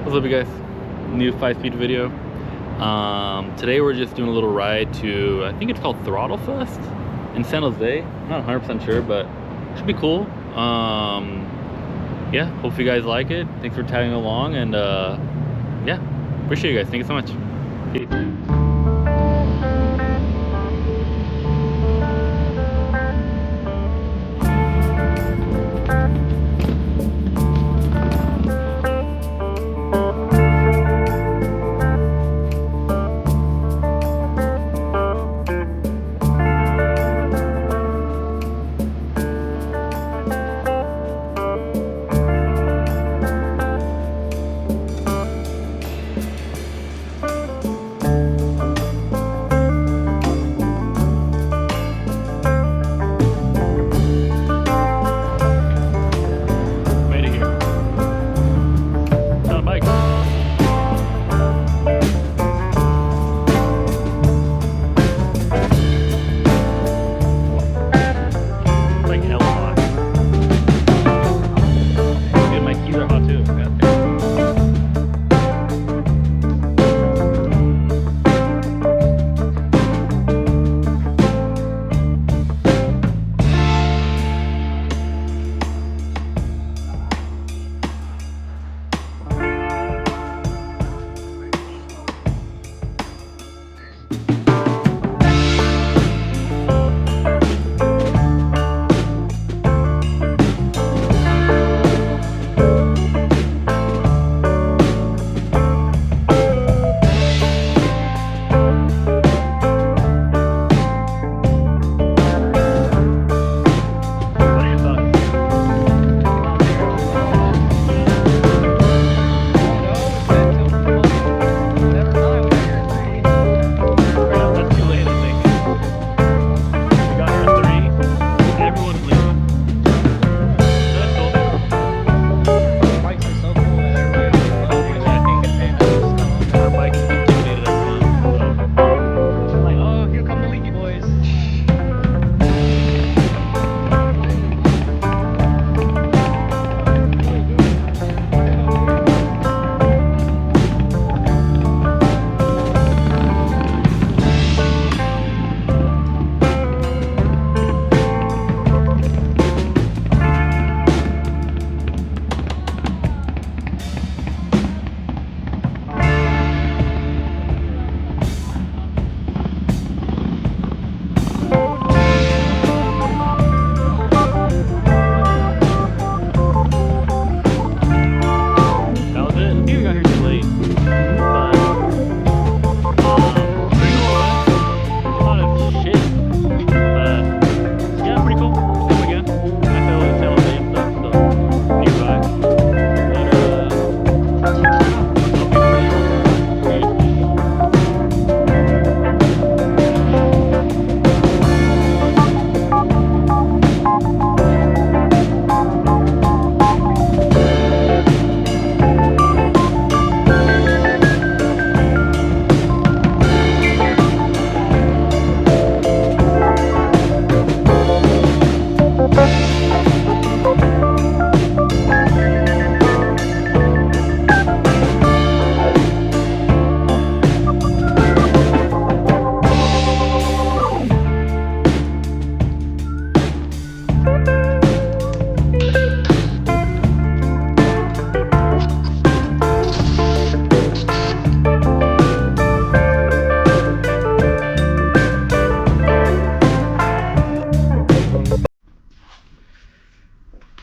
What's up, you guys? New 5-speed video. Today we're just doing a little ride to, I think it's called Throttle Fest in San Jose. I'm not 100% sure, but it should be cool. Yeah, hope you guys like it. Thanks for tagging along, and yeah, appreciate you guys. Thank you so much. Peace.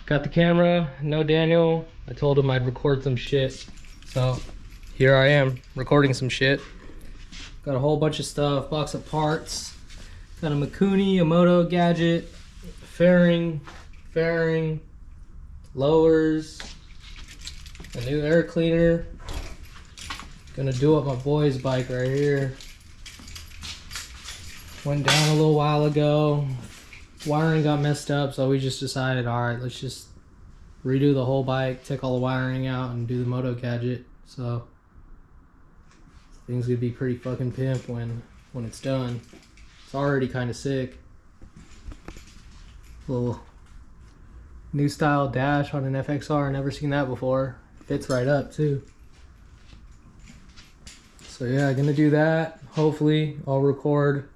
Got the camera, no Daniel. I told him I'd record some shit. So here I am, recording some shit. Got a whole bunch of stuff, box of parts. Got a Mikuni, a moto gadget, fairing, lowers, a new air cleaner. Gonna do up my boy's bike right here. Went down a little while ago. Wiring got messed up, so we just decided, alright, let's just redo the whole bike, take all the wiring out, and do the moto gadget. So things gonna be pretty fucking pimp when it's done. It's already kind of sick. Little new style dash on an FXR, never seen that before. Fits right up too. So yeah, gonna do that. Hopefully I'll record.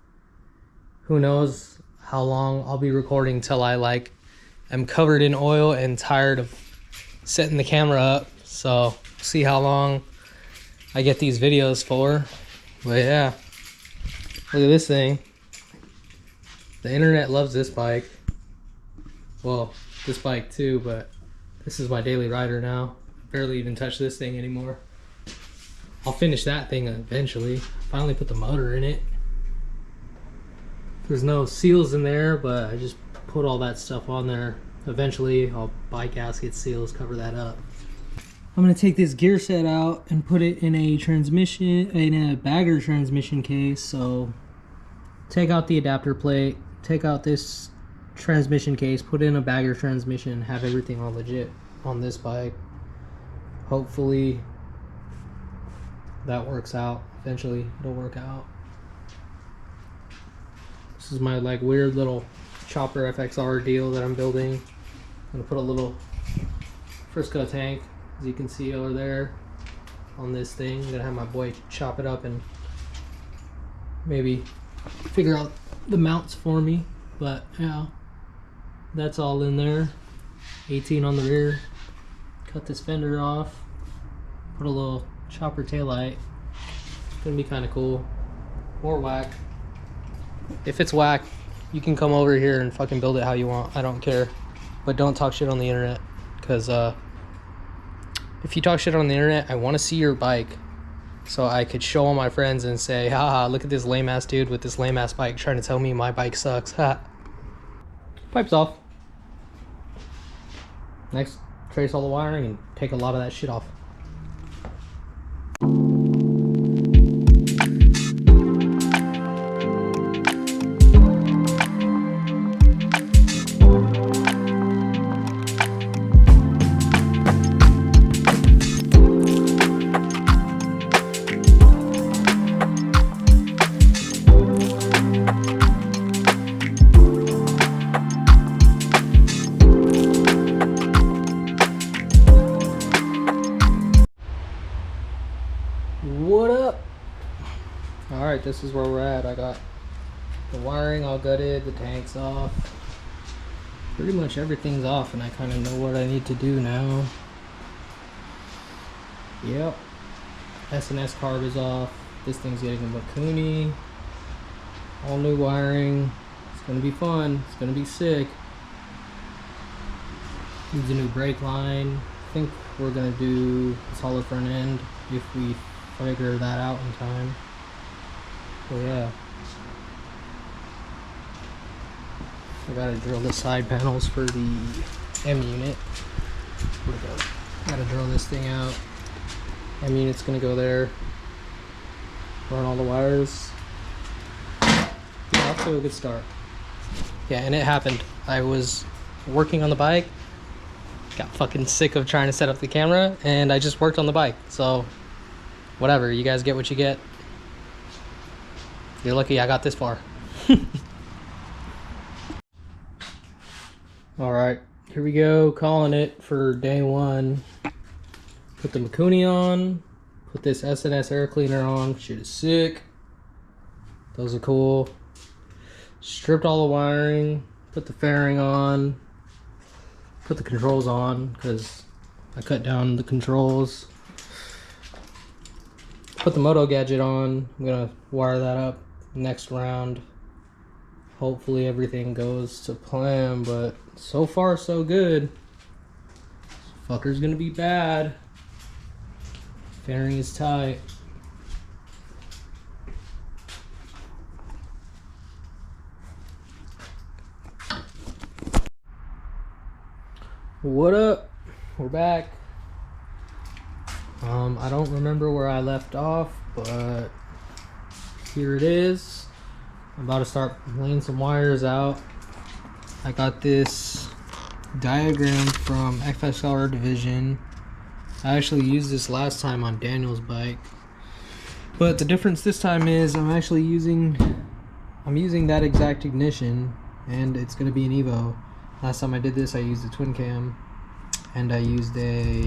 Who knows how long I'll be recording till I like am covered in oil and tired of setting the camera up. So see how long I get these videos for. But yeah, look at this thing. The internet loves this bike. Well, this bike too, but this is my daily rider now. Barely even touch this thing anymore. I'll finish that thing eventually. Finally put the motor in it. There's no seals in there, but I just put all that stuff on there. Eventually I'll buy gasket seals, cover that up. I'm gonna take this gear set out and put it in a bagger transmission case. So take out the adapter plate, take out this transmission case, put in a bagger transmission, have everything all legit on this bike. Hopefully that works out. Eventually it'll work out. This is my like weird little chopper FXR deal that I'm building. I'm gonna put a little Frisco tank, as you can see over there, on this thing. I'm gonna have my boy chop it up and maybe figure out the mounts for me. But yeah, that's all in there. 18 on the rear. Cut this fender off. Put a little chopper taillight. It's gonna be kind of cool. More whack. If it's whack, you can come over here and fucking build it how you want. I don't care. But don't talk shit on the internet. Because if you talk shit on the internet, I want to see your bike. So I could show all my friends and say, haha, look at this lame ass dude with this lame ass bike trying to tell me my bike sucks. Ha. Pipes off. Next, trace all the wiring and take a lot of that shit off. What up? Alright, this is where we're at. I got the wiring all gutted, the tank's off. Pretty much everything's off, and I kind of know what I need to do now. Yep. S&S carb is off. This thing's getting a Makuni. All new wiring. It's gonna be fun. It's gonna be sick. Needs a new brake line. I think we're gonna do a solid front end if we figure that out in time. So yeah, I gotta drill the side panels for the M unit. Gotta drill this thing out. M unit's gonna go there. Run all the wires. Yeah, off to a good start. Yeah, and it happened. I was working on the bike, got fucking sick of trying to set up the camera, and I just worked on the bike. So whatever, you guys get what you get. You're lucky I got this far. Alright, here we go, calling it for day one. Put the Makuni on, put this S&S air cleaner on, shit is sick. Those are cool. Stripped all the wiring, put the fairing on, put the controls on, because I cut down the controls. Put the moto gadget on. I'm gonna wire that up next round. Hopefully everything goes to plan, but so far so good. This fucker's gonna be bad. Fairing is tight. What up? We're back. I don't remember where I left off, but here it is. I'm about to start laying some wires out. I got this diagram from FXR division. I actually used this last time on Daniel's bike, but the difference this time is I'm using that exact ignition, and it's going to be an Evo. Last time I did this, I used a twin cam, and I used a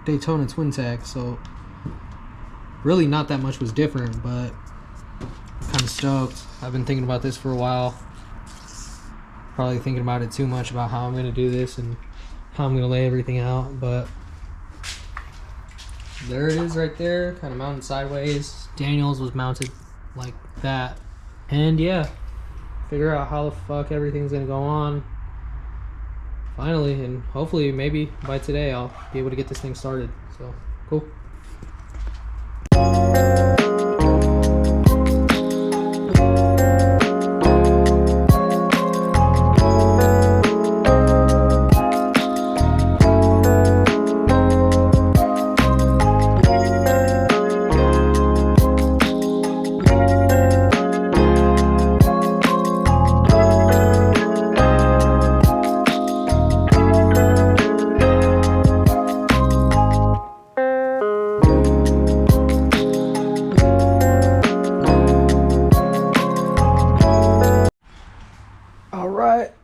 Daytona twin tach, so really not that much was different, but kind of stoked. I've been thinking about this for a while. Probably thinking about it too much about how I'm going to do this and how I'm going to lay everything out, but there it is right there, kind of mounted sideways. Daniel's was mounted like that. And yeah, figure out how the fuck everything's going to go on finally, and hopefully maybe by today I'll be able to get this thing started. So cool.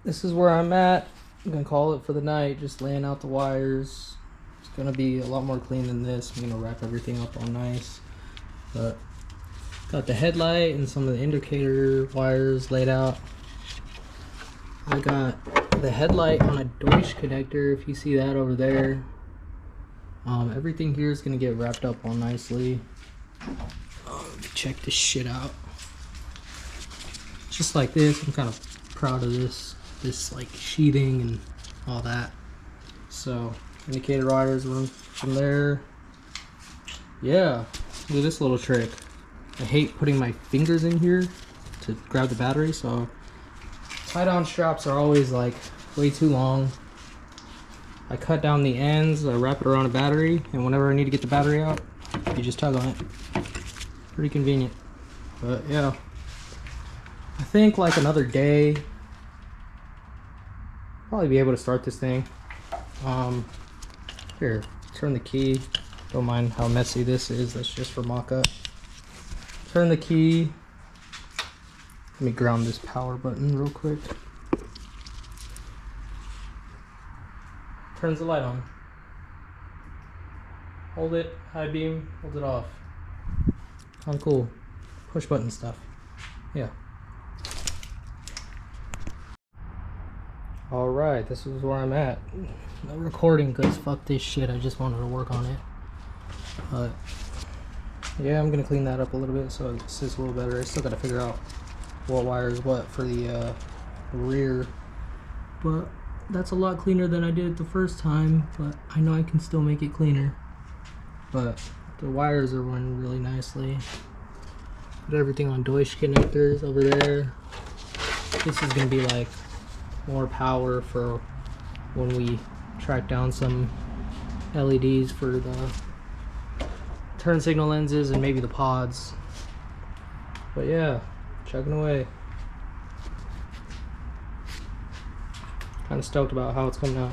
This is where I'm at. I'm gonna call it for the night, just laying out the wires. It's gonna be a lot more clean than this. I'm gonna wrap everything up all nice. But got the headlight and some of the indicator wires laid out. I got the headlight on a Deutsch connector, if you see that over there. Everything here is gonna get wrapped up all nicely. Check this shit out. Just like this, I'm kind of proud of this like sheathing and all that. So indicator wires run from there. Yeah, do this little trick. I hate putting my fingers in here to grab the battery, so tie down straps are always like way too long. I cut down the ends, I wrap it around a battery, and whenever I need to get the battery out, you just tug on it. Pretty convenient. But yeah, I think like another day probably be able to start this thing. Here, turn the key. Don't mind how messy this is, that's just for mock-up. Turn the key. Let me ground this power button real quick. Turns the light on. Hold it, high beam, hold it off. Kinda cool. Push button stuff. Yeah. Alright, this is where I'm at. No recording because fuck this shit, I just wanted to work on it. But yeah, I'm gonna clean that up a little bit so it sits a little better. I still gotta figure out what wire is what for the rear. But that's a lot cleaner than I did it the first time, but I know I can still make it cleaner. But the wires are running really nicely. Put everything on Deutsch connectors over there. This is gonna be like more power for when we track down some LEDs for the turn signal lenses and maybe the pods. But yeah, chugging away. Kind of stoked about how it's coming out.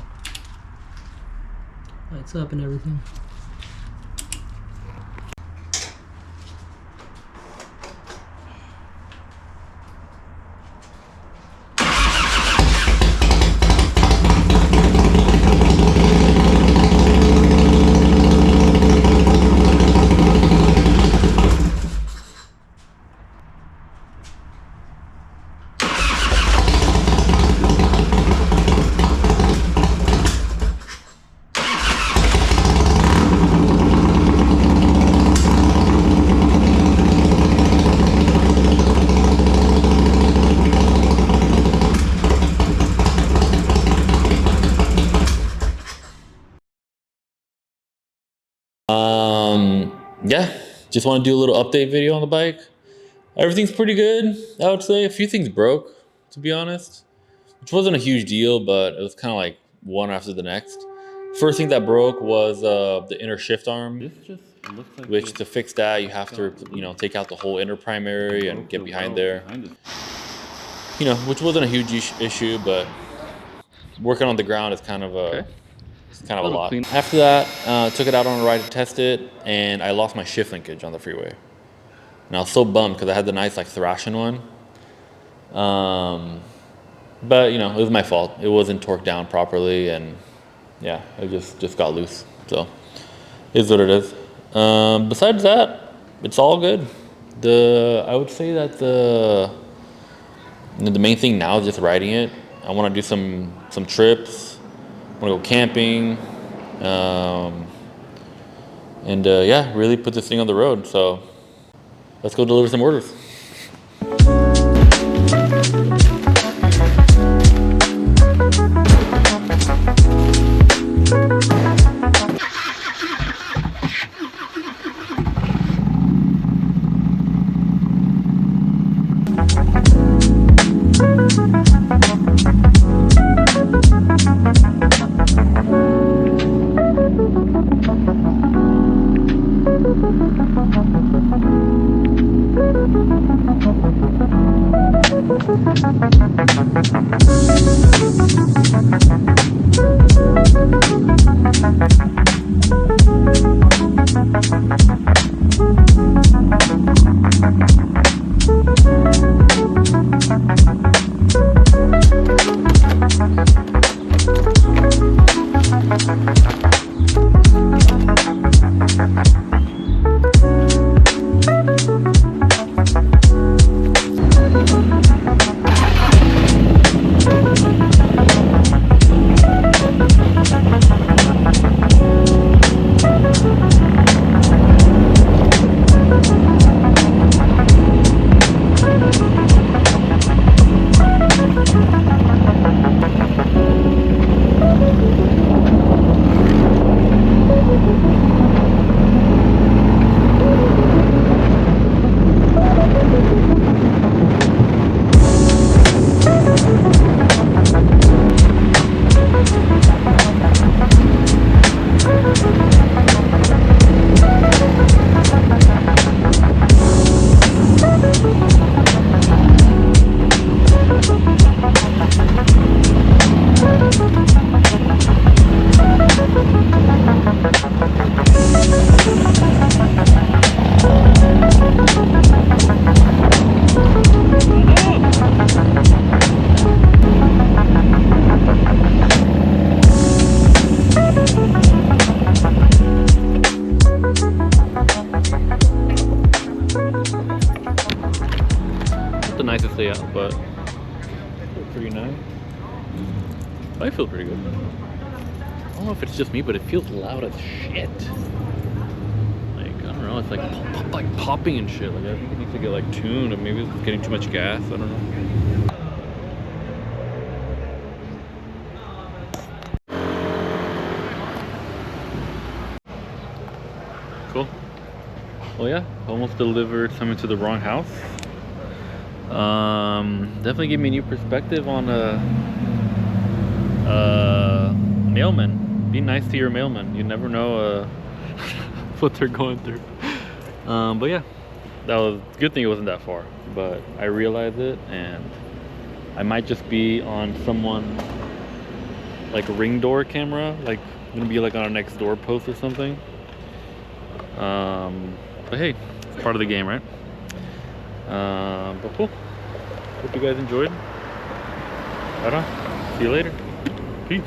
Lights up and everything. Yeah, just want to do a little update video on the bike. Everything's pretty good, I would say. A few things broke, to be honest, which wasn't a huge deal, but it was kind of like one after the next. First thing that broke was the inner shift arm, which to fix that you have to, take out the whole inner primary and get behind there. Which wasn't a huge issue, but working on the ground is kind of a a lot. After that, took it out on a ride to test it, and I lost my shift linkage on the freeway. And I was so bummed because I had the nice thrashing one. But it was my fault. It wasn't torqued down properly, and yeah, it just got loose. So, it is what it is. Besides that, it's all good. I would say that the main thing now is just riding it. I want to do some trips. I want to go camping, and yeah, really put this thing on the road. So let's go deliver some orders. Not the nicest day out, but pretty nice. I feel pretty good. I don't know if it's just me, but it feels loud as shit. Like, I don't know, it's like like popping and shit. Like, I think it needs to get like tuned, or maybe it's getting too much gas. I don't know. Cool. Well, yeah, almost delivered something to the wrong house. Definitely gave me a new perspective on mailmen. Be nice to your mailman. You never know what they're going through. But yeah, that was a good thing it wasn't that far. But I realized it, and I might just be on someone like a Ring door camera, like gonna be like on our next door post or something. But hey, it's part of the game, right? But cool. Hope you guys enjoyed. Right on. See you later. Peace.